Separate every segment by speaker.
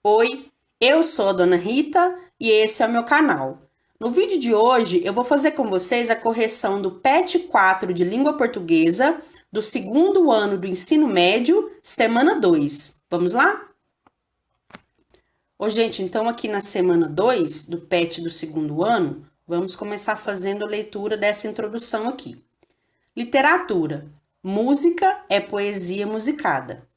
Speaker 1: Oi, eu sou a Dona Rita e esse é o meu canal. No vídeo de hoje eu vou fazer com vocês a correção do PET 4 de Língua Portuguesa do segundo ano do ensino médio, semana 2. Vamos lá? Ô, gente, então aqui na semana 2 do PET do segundo ano, vamos começar fazendo a leitura dessa introdução aqui. Literatura. Música é poesia musicada.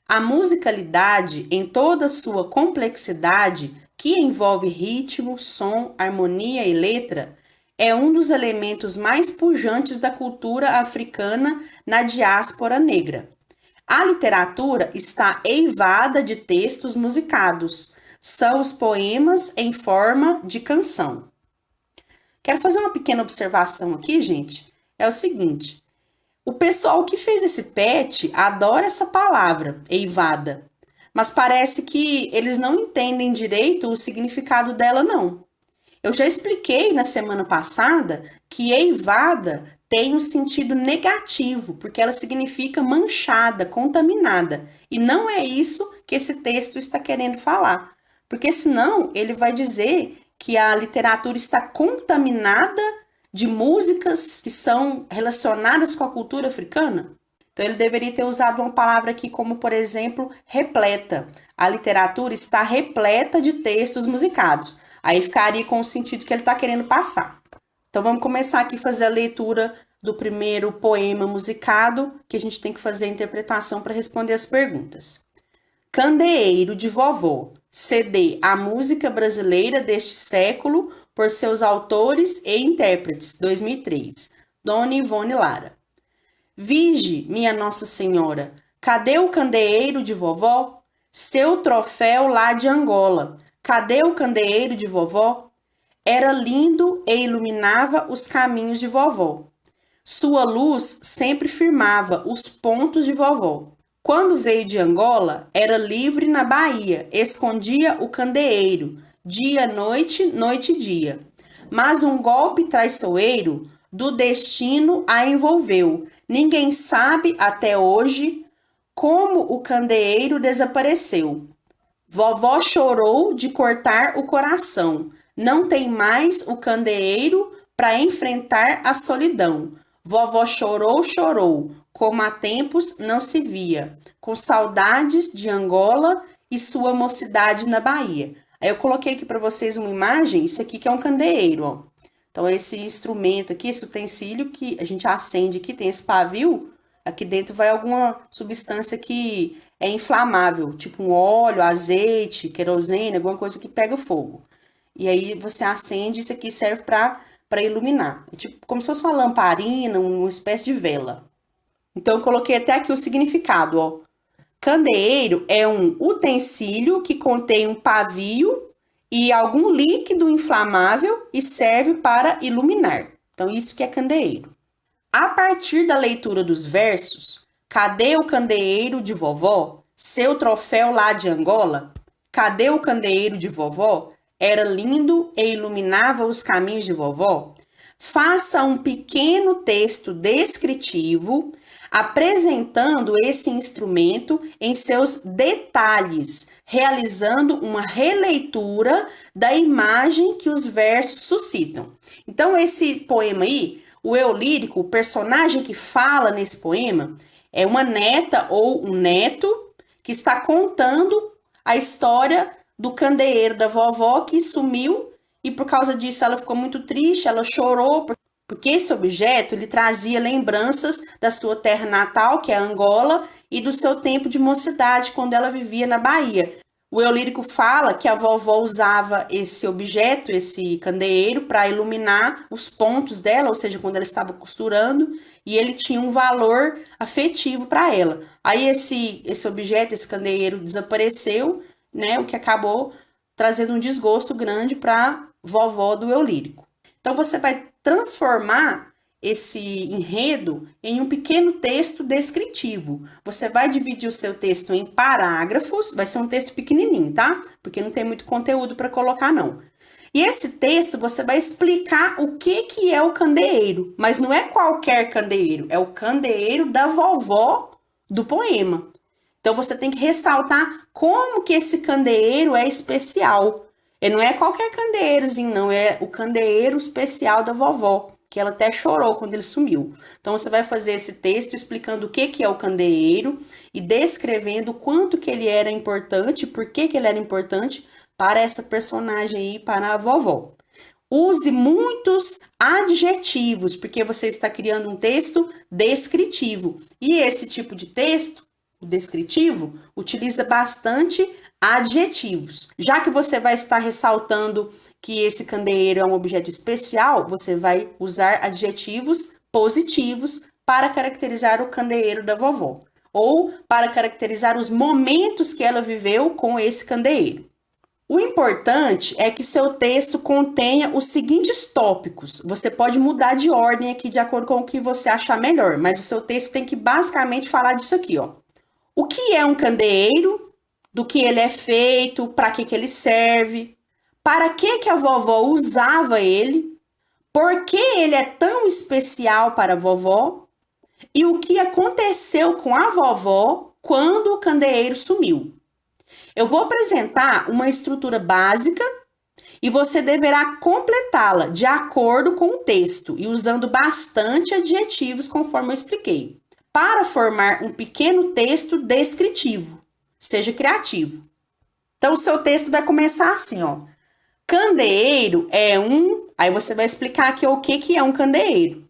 Speaker 1: A musicalidade, em toda sua complexidade, que envolve ritmo, som, harmonia e letra, é um dos elementos mais pujantes da cultura africana na diáspora negra. A literatura está eivada de textos musicados, são os poemas em forma de canção. Quero fazer uma pequena observação aqui, gente. É o seguinte: o pessoal que fez esse PET adora essa palavra, eivada, mas parece que eles não entendem direito o significado dela, não. Eu já expliquei na semana passada que eivada tem um sentido negativo, porque ela significa manchada, contaminada, e não é isso que esse texto está querendo falar, porque senão ele vai dizer que a literatura está contaminada de músicas que são relacionadas com a cultura africana? Então ele deveria ter usado uma palavra aqui como, por exemplo, repleta. A literatura está repleta de textos musicados. Aí ficaria com o sentido que ele está querendo passar. Então vamos começar aqui a fazer a leitura do primeiro poema musicado, que a gente tem que fazer a interpretação para responder as perguntas. Candeeiro de Vovó, CD A Música Brasileira deste Século, por seus autores e intérpretes, 2003. Dona Ivone Lara. Vige, minha Nossa Senhora, cadê o candeeiro de vovó? Seu troféu lá de Angola, cadê o candeeiro de vovó? Era lindo e iluminava os caminhos de vovó. Sua luz sempre firmava os pontos de vovó. Quando veio de Angola, era livre na Bahia, escondia o candeeiro, dia, noite, noite e dia. Mas um golpe traiçoeiro do destino a envolveu. Ninguém sabe até hoje como o candeeiro desapareceu. Vovó chorou de cortar o coração. Não tem mais o candeeiro para enfrentar a solidão. Vovó chorou, chorou, como há tempos não se via, com saudades de Angola e sua mocidade na Bahia. Aí eu coloquei aqui para vocês uma imagem, isso aqui que é um candeeiro, ó. Então esse instrumento aqui, esse utensílio que a gente acende aqui, tem esse pavio, aqui dentro vai alguma substância que é inflamável, tipo um óleo, azeite, querosene, alguma coisa que pega fogo. E aí você acende, isso aqui serve para iluminar. É tipo como se fosse uma lamparina, uma espécie de vela. Então eu coloquei até aqui o significado, ó. Candeeiro é um utensílio que contém um pavio e algum líquido inflamável e serve para iluminar. Então isso que é candeeiro. A partir da leitura dos versos, cadê o candeeiro de vovó? Seu troféu lá de Angola? Cadê o candeeiro de vovó? Era lindo e iluminava os caminhos de vovó? Faça um pequeno texto descritivo apresentando esse instrumento em seus detalhes, realizando uma releitura da imagem que os versos suscitam. Então, esse poema aí, o eu lírico, o personagem que fala nesse poema, é uma neta ou um neto que está contando a história do candeeiro da vovó que sumiu e por causa disso ela ficou muito triste, ela chorou, porque esse objeto lhe trazia lembranças da sua terra natal, que é Angola, e do seu tempo de mocidade, quando ela vivia na Bahia. O eu lírico fala que a vovó usava esse objeto, esse candeeiro, para iluminar os pontos dela, ou seja, quando ela estava costurando, e ele tinha um valor afetivo para ela. Aí esse objeto, esse candeeiro, desapareceu, né, o que acabou trazendo um desgosto grande para a vovó do eu lírico. Então você vai transformar esse enredo em um pequeno texto descritivo. Você vai dividir o seu texto em parágrafos, vai ser um texto pequenininho, tá? Porque não tem muito conteúdo para colocar, não. E esse texto você vai explicar o que é o candeeiro, mas não é qualquer candeeiro, é o candeeiro da vovó do poema. Então você tem que ressaltar como que esse candeeiro é especial. Ele não é qualquer candeeirozinho, não, é o candeeiro especial da vovó, que ela até chorou quando ele sumiu. Então você vai fazer esse texto explicando o que é o candeeiro e descrevendo o quanto que ele era importante, por que ele era importante para essa personagem aí, para a vovó. Use muitos adjetivos, porque você está criando um texto descritivo. E esse tipo de texto, o descritivo, utiliza bastante adjetivos. Já que você vai estar ressaltando que esse candeeiro é um objeto especial, você vai usar adjetivos positivos para caracterizar o candeeiro da vovó, ou para caracterizar os momentos que ela viveu com esse candeeiro. O importante é que seu texto contenha os seguintes tópicos. Você pode mudar de ordem aqui de acordo com o que você achar melhor, mas o seu texto tem que basicamente falar disso aqui, ó. O que é um candeeiro? Do que ele é feito? Para que ele serve? Para que a vovó usava ele? Por que ele é tão especial para a vovó? E o que aconteceu com a vovó quando o candeeiro sumiu? Eu vou apresentar uma estrutura básica e você deverá completá-la de acordo com o texto e usando bastante adjetivos, conforme eu expliquei, para formar um pequeno texto descritivo. Seja criativo. Então, o seu texto vai começar assim, ó. Candeeiro é um... Aí você vai explicar aqui o que é um candeeiro.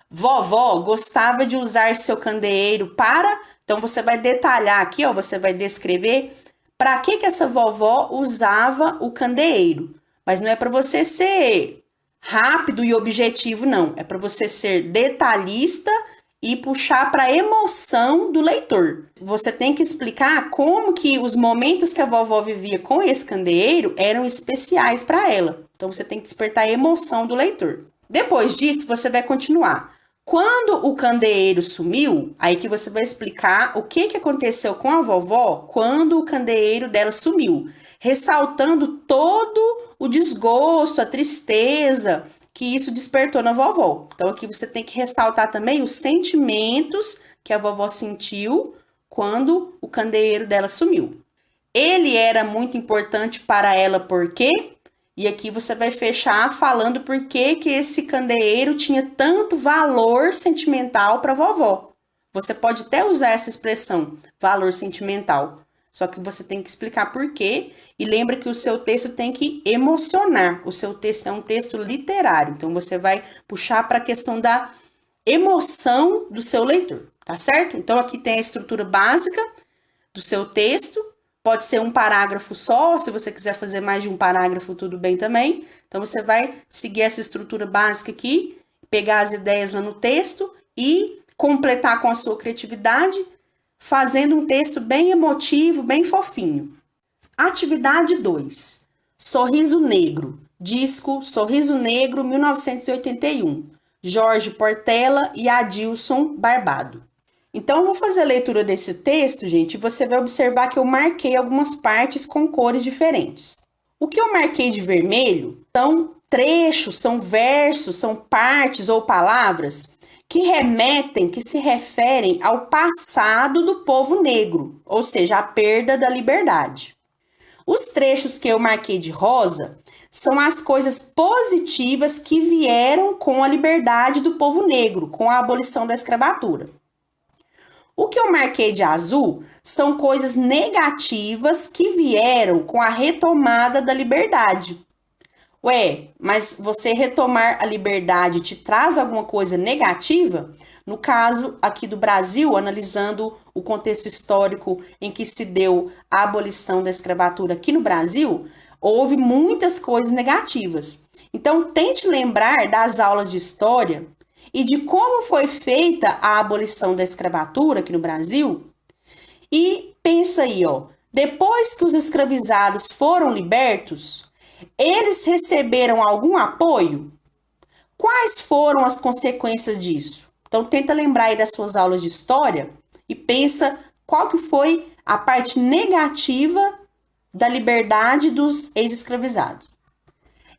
Speaker 1: Vovó gostava de usar seu candeeiro para... Então, você vai detalhar aqui, ó. Você vai descrever para que essa vovó usava o candeeiro. Mas não é para você ser rápido e objetivo, não. É para você ser detalhista e puxar para a emoção do leitor. Você tem que explicar como que os momentos que a vovó vivia com esse candeeiro eram especiais para ela. Então, você tem que despertar a emoção do leitor. Depois disso, você vai continuar. Quando o candeeiro sumiu, aí que você vai explicar o que aconteceu com a vovó quando o candeeiro dela sumiu, ressaltando todo o desgosto, a tristeza que isso despertou na vovó. Então, aqui você tem que ressaltar também os sentimentos que a vovó sentiu quando o candeeiro dela sumiu. Ele era muito importante para ela, por quê? E aqui você vai fechar falando por que esse candeeiro tinha tanto valor sentimental para a vovó. Você pode até usar essa expressão, valor sentimental. Só que você tem que explicar por quê. E lembra que o seu texto tem que emocionar. O seu texto é um texto literário. Então, você vai puxar para a questão da emoção do seu leitor. Tá certo? Então, aqui tem a estrutura básica do seu texto. Pode ser um parágrafo só, se você quiser fazer mais de um parágrafo, tudo bem também. Então, você vai seguir essa estrutura básica aqui, pegar as ideias lá no texto e completar com a sua criatividade, fazendo um texto bem emotivo, bem fofinho. Atividade 2. Sorriso Negro. Disco Sorriso Negro, 1981. Jorge Portela e Adilson Barbado. Então, eu vou fazer a leitura desse texto, gente, e você vai observar que eu marquei algumas partes com cores diferentes. O que eu marquei de vermelho são trechos, são versos, são partes ou palavras que remetem, que se referem ao passado do povo negro, ou seja, a perda da liberdade. Os trechos que eu marquei de rosa são as coisas positivas que vieram com a liberdade do povo negro, com a abolição da escravatura. O que eu marquei de azul são coisas negativas que vieram com a retomada da liberdade. Ué, mas você retomar a liberdade te traz alguma coisa negativa? No caso aqui do Brasil, analisando o contexto histórico em que se deu a abolição da escravatura aqui no Brasil, houve muitas coisas negativas. Então, tente lembrar das aulas de história e de como foi feita a abolição da escravatura aqui no Brasil. E pensa aí, ó, depois que os escravizados foram libertos, eles receberam algum apoio? Quais foram as consequências disso? Então, tenta lembrar aí das suas aulas de história e pensa qual que foi a parte negativa da liberdade dos ex-escravizados.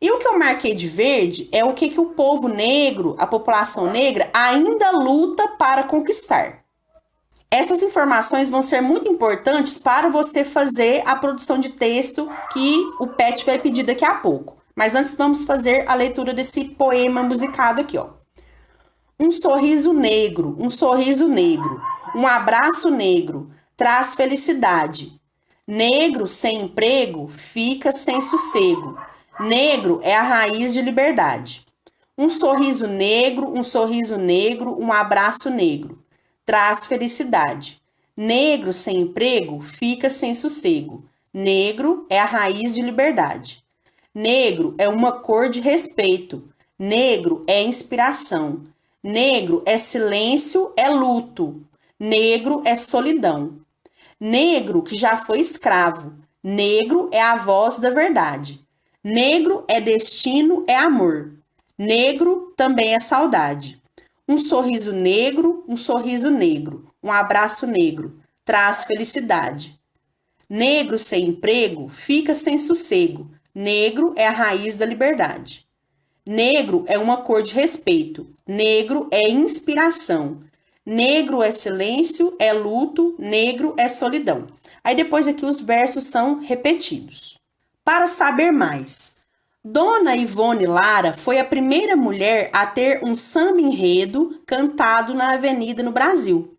Speaker 1: E o que eu marquei de verde é o que o povo negro, a população negra, ainda luta para conquistar. Essas informações vão ser muito importantes para você fazer a produção de texto que o Pet vai pedir daqui a pouco. Mas antes vamos fazer a leitura desse poema musicado aqui, ó. Um sorriso negro, um abraço negro, traz felicidade. Negro sem emprego fica sem sossego. Negro é a raiz de liberdade. Um sorriso negro, um abraço negro, traz felicidade. Negro sem emprego fica sem sossego. Negro é a raiz de liberdade. Negro é uma cor de respeito. Negro é inspiração. Negro é silêncio, é luto. Negro é solidão. Negro que já foi escravo. Negro é a voz da verdade. Negro é destino, é amor. Negro também é saudade. Um sorriso negro, um abraço negro, traz felicidade. Negro sem emprego fica sem sossego. Negro é a raiz da liberdade. Negro é uma cor de respeito. Negro é inspiração. Negro é silêncio, é luto. Negro é solidão. Aí depois aqui os versos são repetidos. Para saber mais. Dona Ivone Lara foi a primeira mulher a ter um samba-enredo cantado na avenida no Brasil.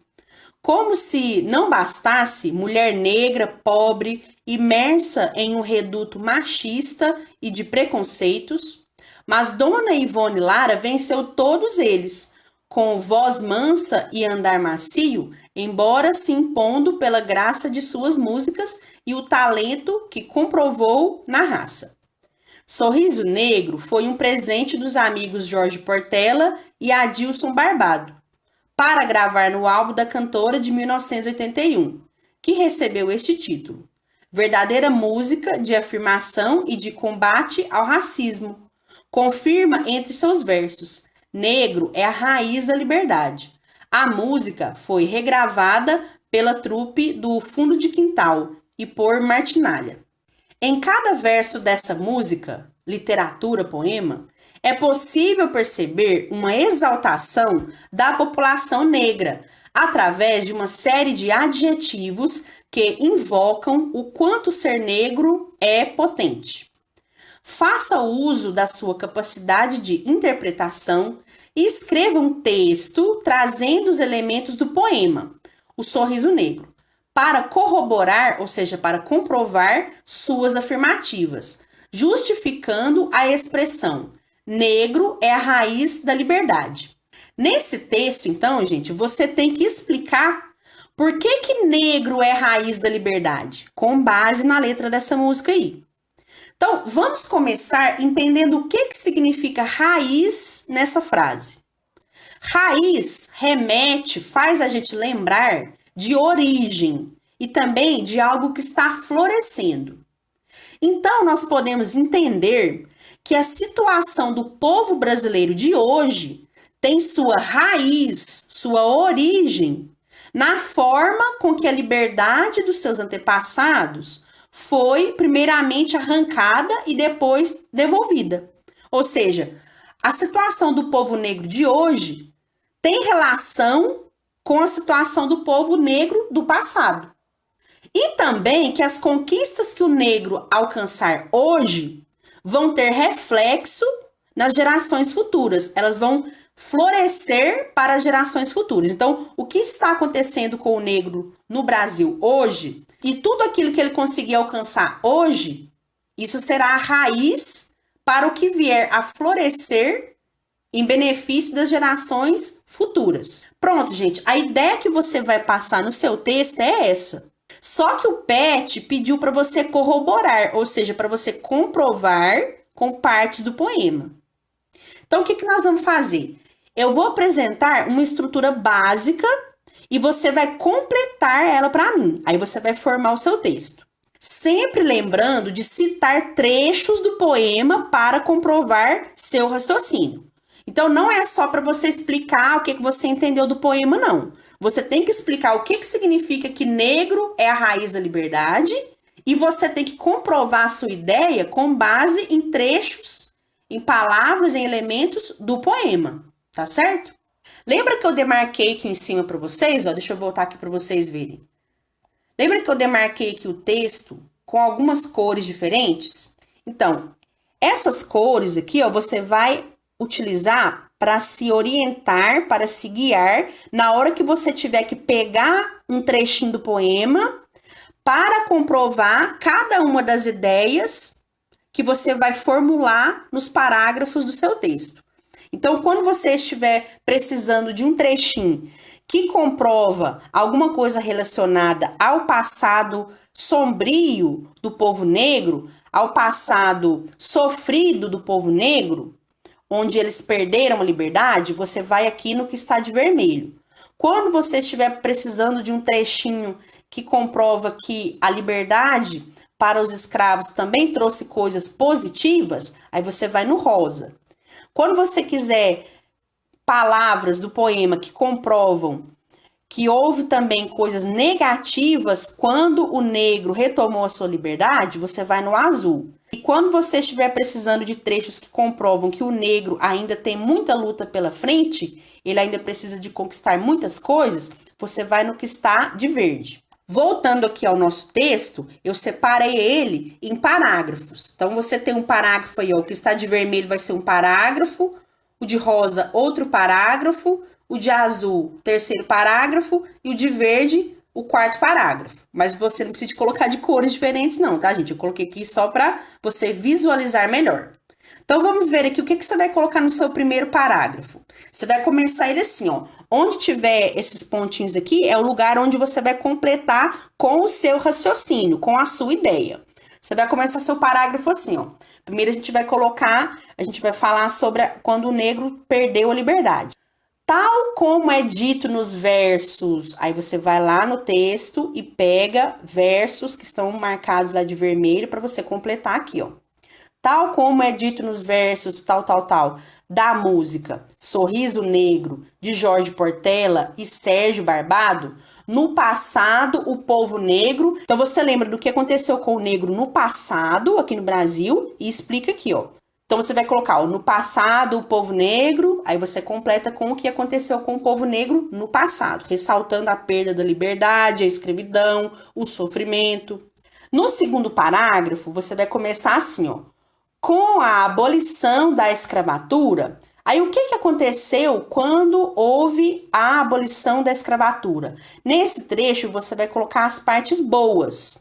Speaker 1: Como se não bastasse, mulher negra, pobre, imersa em um reduto machista e de preconceitos, mas Dona Ivone Lara venceu todos eles, com voz mansa e andar macio, embora se impondo pela graça de suas músicas e o talento que comprovou na raça. Sorriso Negro foi um presente dos amigos Jorge Portela e Adilson Barbado, para gravar no álbum da cantora de 1981, que recebeu este título. Verdadeira música de afirmação e de combate ao racismo. Confirma entre seus versos: negro é a raiz da liberdade. A música foi regravada pela trupe do Fundo de Quintal e por Martinalha. Em cada verso dessa música, literatura, poema, é possível perceber uma exaltação da população negra através de uma série de adjetivos que invocam o quanto ser negro é potente. Faça uso da sua capacidade de interpretação e escreva um texto trazendo os elementos do poema, O Sorriso Negro, para corroborar, ou seja, para comprovar suas afirmativas, justificando a expressão negro é a raiz da liberdade. Nesse texto, então, gente, você tem que explicar por que negro é a raiz da liberdade, com base na letra dessa música aí. Então, vamos começar entendendo o que significa raiz nessa frase. Raiz remete, faz a gente lembrar de origem e também de algo que está florescendo. Então, nós podemos entender que a situação do povo brasileiro de hoje tem sua raiz, sua origem, na forma com que a liberdade dos seus antepassados foi primeiramente arrancada e depois devolvida. Ou seja, a situação do povo negro de hoje tem relação com a situação do povo negro do passado. E também que as conquistas que o negro alcançar hoje vão ter reflexo nas gerações futuras. Elas vão florescer para as gerações futuras. Então, o que está acontecendo com o negro no Brasil hoje e tudo aquilo que ele conseguir alcançar hoje, isso será a raiz para o que vier a florescer em benefício das gerações futuras. Pronto, gente. A ideia que você vai passar no seu texto é essa. Só que o Pet pediu para você corroborar, ou seja, para você comprovar com partes do poema. Então, o que nós vamos fazer? Eu vou apresentar uma estrutura básica e você vai completar ela para mim. Aí você vai formar o seu texto. Sempre lembrando de citar trechos do poema para comprovar seu raciocínio. Então, não é só para você explicar o que você entendeu do poema, não. Você tem que explicar o que significa que negro é a raiz da liberdade e você tem que comprovar a sua ideia com base em trechos, em palavras, em elementos do poema, tá certo? Lembra que eu demarquei aqui em cima para vocês? Ó, deixa eu voltar aqui para vocês verem. Lembra que eu demarquei aqui o texto com algumas cores diferentes? Então, essas cores aqui, ó, você vai utilizar para se orientar, para se guiar na hora que você tiver que pegar um trechinho do poema para comprovar cada uma das ideias que você vai formular nos parágrafos do seu texto. Então, quando você estiver precisando de um trechinho que comprova alguma coisa relacionada ao passado sombrio do povo negro, ao passado sofrido do povo negro, onde eles perderam a liberdade, você vai aqui no que está de vermelho. Quando você estiver precisando de um trechinho que comprova que a liberdade para os escravos também trouxe coisas positivas, aí você vai no rosa. Quando você quiser palavras do poema que comprovam que houve também coisas negativas quando o negro retomou a sua liberdade, você vai no azul. E quando você estiver precisando de trechos que comprovam que o negro ainda tem muita luta pela frente, ele ainda precisa de conquistar muitas coisas, você vai no que está de verde. Voltando aqui ao nosso texto, eu separei ele em parágrafos. Então, você tem um parágrafo aí, ó, o que está de vermelho vai ser um parágrafo, o de rosa, outro parágrafo, o de azul, terceiro parágrafo, e o de verde, o quarto parágrafo. Mas você não precisa colocar de cores diferentes não, tá, gente? Eu coloquei aqui só para você visualizar melhor. Então, vamos ver aqui o que você vai colocar no seu primeiro parágrafo. Você vai começar ele assim, ó. Onde tiver esses pontinhos aqui, é o lugar onde você vai completar com o seu raciocínio, com a sua ideia. Você vai começar seu parágrafo assim, ó. Primeiro a gente vai falar sobre quando o negro perdeu a liberdade. Tal como é dito nos versos, aí você vai lá no texto e pega versos que estão marcados lá de vermelho para você completar aqui, ó. Tal como é dito nos versos tal, da música Sorriso Negro, de Jorge Portela e Sérgio Barbado, no passado o povo negro... Então você lembra do que aconteceu com o negro no passado, aqui no Brasil, e explica aqui, ó. Então você vai colocar, ó, no passado o povo negro, aí você completa com o que aconteceu com o povo negro no passado, ressaltando a perda da liberdade, a escravidão, o sofrimento. No segundo parágrafo, você vai começar assim, ó. Com a abolição da escravatura, aí o que aconteceu quando houve a abolição da escravatura? Nesse trecho, você vai colocar as partes boas,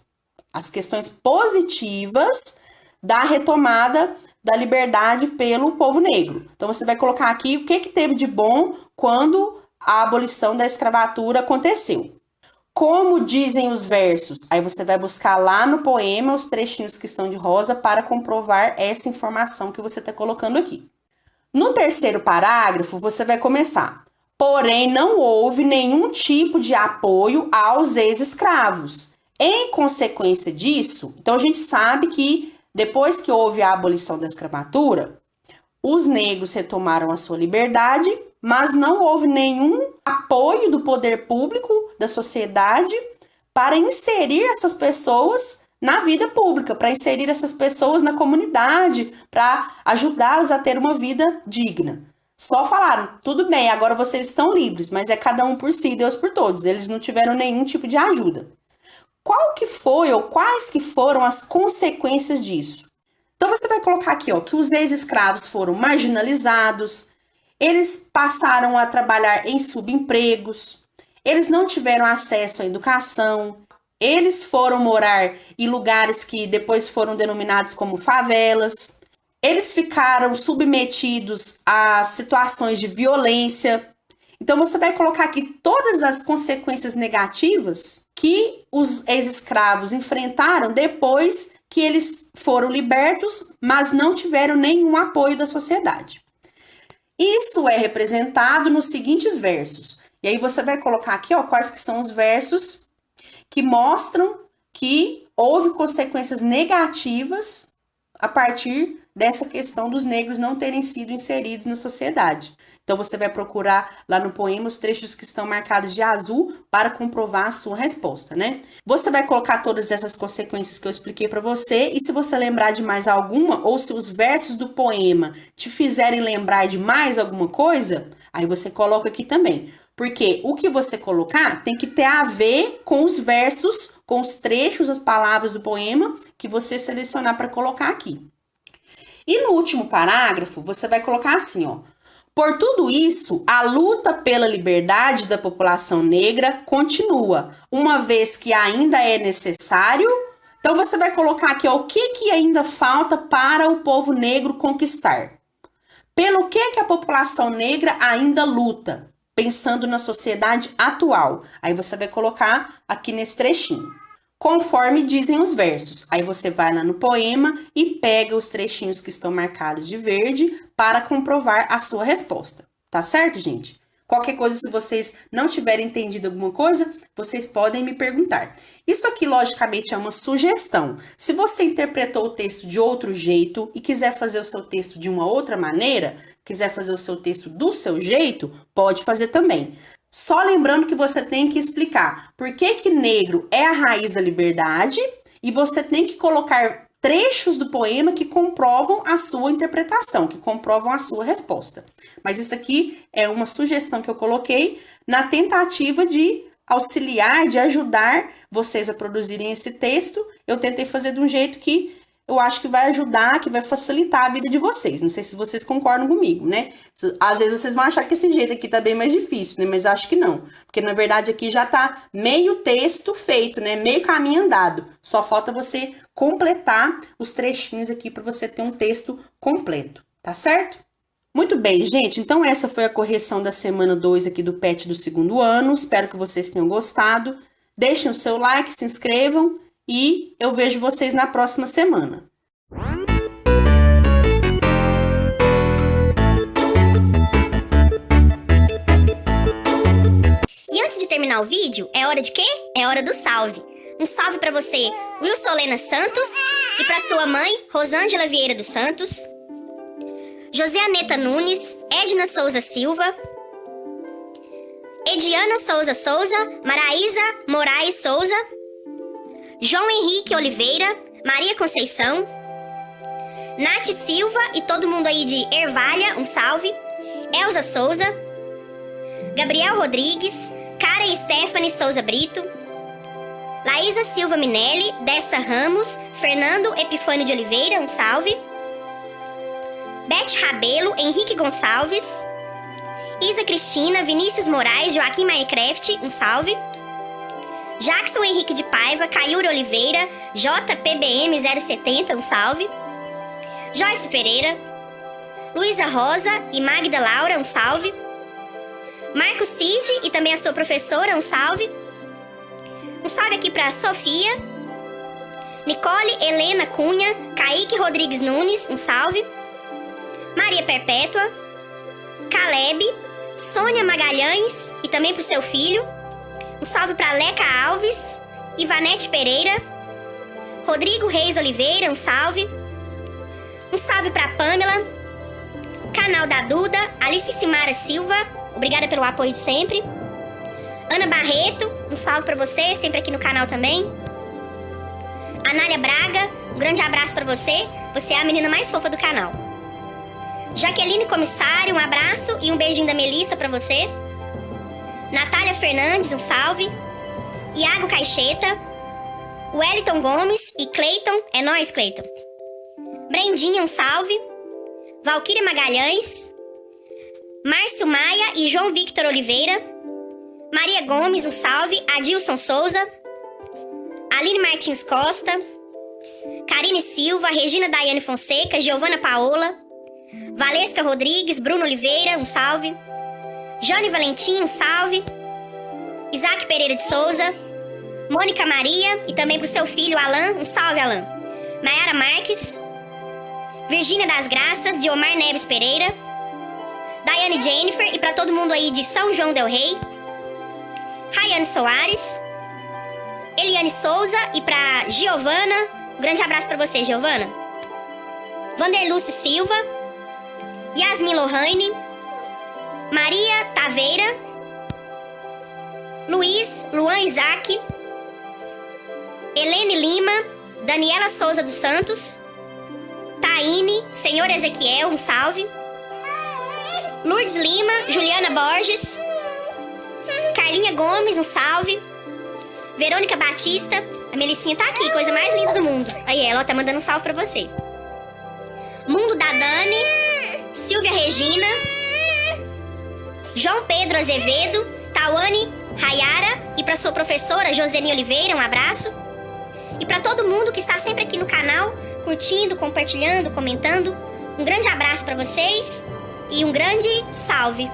Speaker 1: as questões positivas da retomada da liberdade pelo povo negro. Então, você vai colocar aqui o que teve de bom quando a abolição da escravatura aconteceu. Como dizem os versos? Aí você vai buscar lá no poema os trechinhos que estão de rosa para comprovar essa informação que você está colocando aqui. No terceiro parágrafo, você vai começar. Porém, não houve nenhum tipo de apoio aos ex-escravos. Em consequência disso, então a gente sabe que depois que houve a abolição da escravatura, os negros retomaram a sua liberdade, mas não houve nenhum apoio do poder público, da sociedade, para inserir essas pessoas na vida pública, para inserir essas pessoas na comunidade, para ajudá-las a ter uma vida digna. Só falaram, tudo bem, agora vocês estão livres, mas é cada um por si, Deus por todos. Eles não tiveram nenhum tipo de ajuda. Qual que foi ou quais que foram as consequências disso? Então você vai colocar aqui, ó, que os ex-escravos foram marginalizados, eles passaram a trabalhar em subempregos, eles não tiveram acesso à educação, eles foram morar em lugares que depois foram denominados como favelas, eles ficaram submetidos a situações de violência. Então você vai colocar aqui todas as consequências negativas que os ex-escravos enfrentaram depois que eles foram libertos, mas não tiveram nenhum apoio da sociedade. Isso é representado nos seguintes versos. E aí você vai colocar aqui, ó, quais que são os versos que mostram que houve consequências negativas a partir dessa questão dos negros não terem sido inseridos na sociedade. Então, você vai procurar lá no poema os trechos que estão marcados de azul para comprovar a sua resposta, né? Você vai colocar todas essas consequências que eu expliquei para você e se você lembrar de mais alguma ou se os versos do poema te fizerem lembrar de mais alguma coisa, Aí você coloca aqui também. Porque o que você colocar tem que ter a ver com os versos, com os trechos, as palavras do poema que você selecionar para colocar aqui. E no último parágrafo, você vai colocar assim, ó. Por tudo isso, a luta pela liberdade da população negra continua, uma vez que ainda é necessário. Então, você vai colocar aqui, ó, o que ainda falta para o povo negro conquistar. Pelo que a população negra ainda luta, pensando na sociedade atual. Aí você vai colocar aqui nesse trechinho. Conforme dizem os versos. Aí você vai lá no poema e pega os trechinhos que estão marcados de verde para comprovar a sua resposta. Tá certo, gente? Qualquer coisa, se vocês não tiverem entendido alguma coisa, vocês podem me perguntar. Isso aqui, logicamente, é uma sugestão. Se você interpretou o texto de outro jeito e quiser fazer o seu texto de uma outra maneira, quiser fazer o seu texto do seu jeito, pode fazer também. Só lembrando que você tem que explicar por que negro é a raiz da liberdade e você tem que colocar trechos do poema que comprovam a sua interpretação, que comprovam a sua resposta. Mas isso aqui é uma sugestão que eu coloquei na tentativa de auxiliar, de ajudar vocês a produzirem esse texto. Eu tentei fazer de um jeito que eu acho que vai ajudar, que vai facilitar a vida de vocês. Não sei se vocês concordam comigo, né? Às vezes vocês vão achar que esse jeito aqui tá bem mais difícil, né? Mas eu acho que não. Porque, na verdade, aqui já tá meio texto feito, né? Meio caminho andado. Só falta você completar os trechinhos aqui para você ter um texto completo, tá certo? Muito bem, gente. Então, essa foi a correção da semana 2 aqui do PET do segundo ano. Espero que vocês tenham gostado. Deixem o seu like, se inscrevam. E eu vejo vocês na próxima semana.
Speaker 2: E antes de terminar o vídeo, é hora de quê? É hora do salve. Um salve pra você, Wilson Lena Santos, e pra sua mãe, Rosângela Vieira dos Santos, José Aneta Nunes, Edna Souza Silva, Ediana Souza Souza, Maraísa Moraes Souza, João Henrique Oliveira, Maria Conceição, Nath Silva e todo mundo aí de Ervalha, um salve, Elza Souza, Gabriel Rodrigues, Karen Stephanie Souza Brito, Laísa Silva Minelli, Dessa Ramos, Fernando Epifânio de Oliveira, um salve, Beth Rabelo, Henrique Gonçalves, Isa Cristina, Vinícius Moraes, Joaquim Minecraft, um salve, Jackson Henrique de Paiva, Caiura Oliveira, JPBM 070, um salve, Joyce Pereira, Luísa Rosa e Magda Laura, um salve, Marco Cid e também a sua professora, um salve aqui para Sofia, Nicole Helena Cunha, Kaique Rodrigues Nunes, um salve, Maria Perpétua, Caleb, Sônia Magalhães e também para o seu filho, um salve para Leca Alves, Ivanete Pereira, Rodrigo Reis Oliveira, um salve para Pamela, canal da Duda, Alice Simara Silva, obrigada pelo apoio de sempre, Ana Barreto, um salve para você, sempre aqui no canal também, Anália Braga, um grande abraço para você, você é a menina mais fofa do canal, Jaqueline Comissário, um abraço e um beijinho da Melissa para você, Natália Fernandes, um salve, Iago Caixeta, Wellington Gomes e Cleiton, é nóis, Cleiton, Brendinha, um salve, Valquíria Magalhães, Márcio Maia e João Victor Oliveira, Maria Gomes, um salve, Adilson Souza, Aline Martins Costa, Karine Silva, Regina Daiane Fonseca, Giovana Paola, Valesca Rodrigues, Bruno Oliveira, um salve, Jane Valentim, um salve, Isaac Pereira de Souza, Mônica Maria e também pro seu filho Alan, um salve, Alan, Mayara Marques, Virgínia das Graças, Diomar Neves Pereira, Daiane Jennifer e para todo mundo aí de São João del Rei, Rayane Soares, Eliane Souza e para Giovana, um grande abraço para você, Giovana, Vanderluce Silva, Yasmin Lohane, Maria Taveira, Luan Isaac, Helene Lima, Daniela Souza dos Santos, Taine, Senhor Ezequiel, um salve, Lourdes Lima, Juliana Borges, Carlinha Gomes, um salve. Verônica Batista, a Melicinha tá aqui, coisa mais linda do mundo. Aí ela tá mandando um salve pra você. Mundo da Dani, Silvia Regina, João Pedro Azevedo, Tawane Rayara e pra sua professora Joseni Oliveira, um abraço. E pra todo mundo que está sempre aqui no canal, curtindo, compartilhando, comentando, um grande abraço pra vocês e um grande salve.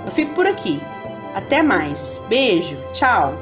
Speaker 1: Eu fico por aqui. Até mais. Beijo. Tchau.